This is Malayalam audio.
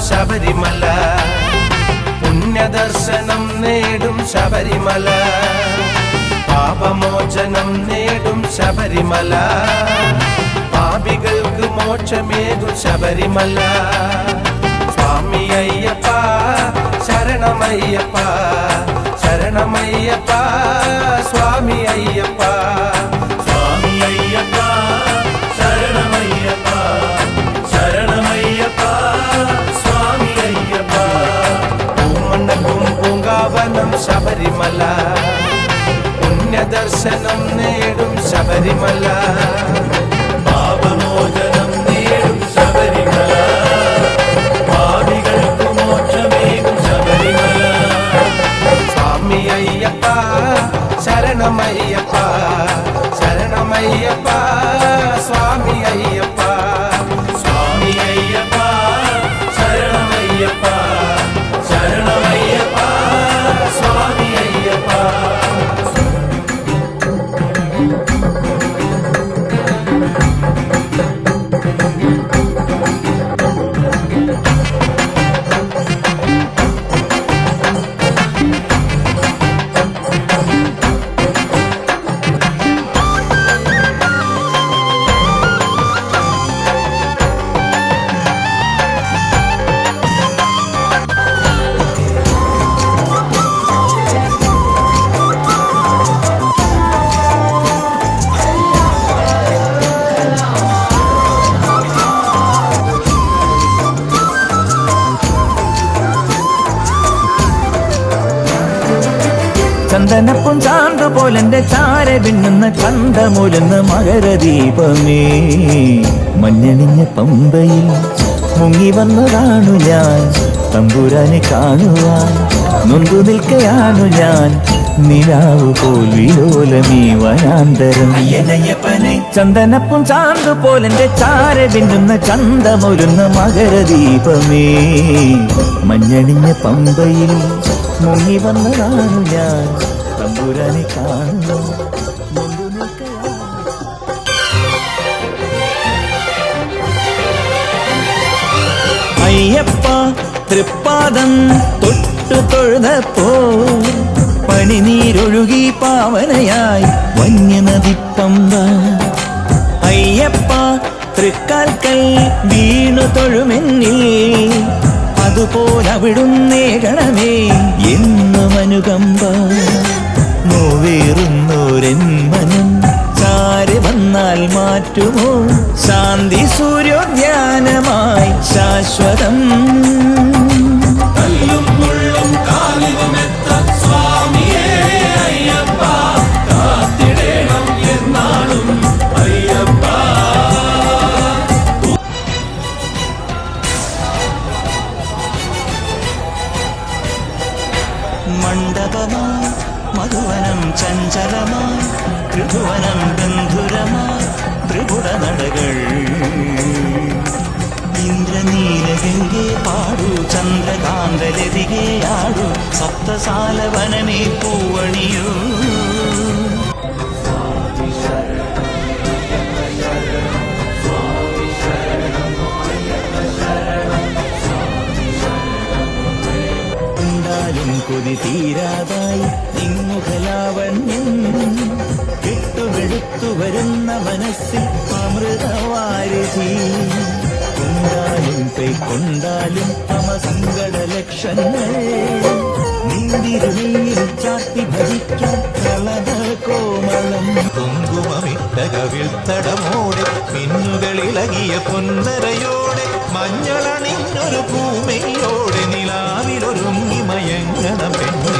ശബരിമല, പുണ്യദർശനം നേടും ശബരിമല, പാപമോചനം നേടും ശബരിമല, പാപികൾക്ക് മോക്ഷമേകും ശബരിമല. സ്വാമി അയ്യപ്പ ശരണമയ്യപ്പ, ശരണമയ്യപ്പ സ്വാമി അയ്യപ്പ, സ്വാമി അയ്യപ്പ ശരണമയ്യപ്പ, ശരണമയ്യപ്പ സ്വാമി അയ്യപ്പ. പൂമണ്ണക്കും പൂങ്കാവനം ശബരിമല, പുണ്യദർശനം നേടും ശബരിമല, പാപമോചനം നേടും ശബരിമല, പാപികൾക്ക് മോക്ഷമേകും ശബരിമല. സ്വാമി അയ്യപ്പ ശരണമയ്യപ്പ, ശരണമയ്യപ്പ സ്വാമി അയ്യപ്പ, സ്വാമി അയ്യപ്പ ശരണമയ്യപ്പ, ശരണമയ്യപ്പ സ്വാമി അയ്യപ്പ. ചന്ദനപ്പും ചാന്ത് പോലെന്റെ ചാര പിന്നുന്ന കണ്ടമുരുന്ന മകരദീപമേ, മഞ്ഞണിഞ്ഞ പമ്പയിൽ മുങ്ങി വന്നതാണു ഞാൻ, തമ്പുരാനെ കാണുവാൻ നൊന്തു നിൽക്കയാണു ഞാൻ, നിലാവ് പോൽ വിലോലമീ വനാന്തരം. ചന്ദനപ്പും ചാന്ത് പോലെന്റെ ചാര പിന്നുന്ന ചന്തമൊരുന്ന മകരദീപമേ, മഞ്ഞണിഞ്ഞ പമ്പയിൽ മുങ്ങി വന്നതാണു ഞാൻ, തമ്പുരാനെ കാണുന്നു നൊന്തു നിൽക്കയാ. അയ്യപ്പ തൃപ്പാദം തൊട്ടു തൊഴുതപ്പോ പനിനീരൊഴുകി പാവനയായി വന്യനദിപ്പമ്പ. അയ്യപ്പ തൃക്കാൽക്കൽ വീണു തൊഴുമെന്നിൽ, അതുപോലവിടുന്നേ ഗണമേ എന്നും അനുകമ്പ. നോവേറുന്നോരെൻ മനം ചാരി വന്നാൽ മാറ്റുമോ ശാന്തി സൂര്യോദ്യാനമായി ശാശ്വതം. കല്ലും മുള്ളും കാലിലുമെത്ത സ്വാമിയേ അയ്യപ്പ, കാത്തിടേണം എന്നാളും അയ്യപ്പ. മണ്ഡപമായി മധുവനം ചഞ്ചലമായി, ത്രിഭുവനം ബന്ധുരമായി ത്രിപുട നടകൾ. ഇന്ദ്രനീലഗംഗേ പാടൂ, ചന്ദ്രകാന്തലതികേ ആടൂ, സപ്തസാലവനമേ പൂവണിയൂ. കൊതി തീരാതായി നിങ്ങുഖലാവണ്യം, വിട്ടുവെടുത്തു വരുന്ന മനസ്സിൽ അമൃതവാരിധി. കൊണ്ടാലും കൈക്കൊണ്ടാലും സമസങ്കട ലക്ഷങ്ങൾ, നീന്തിരുമയിൽ ചാത്തി ഭജിക്കാൻ കളന കോമളം. കുങ്കുമമിട്ട കവിൾത്തടമോടെ മിന്നുകളിളകിയ പൊന്നരയോടെ, മഞ്ഞളണിഞ്ഞൊരു പൂമയോടെ നിലാവിലൊരുങ്ങി മയങ്ങണ പെണ്ണ്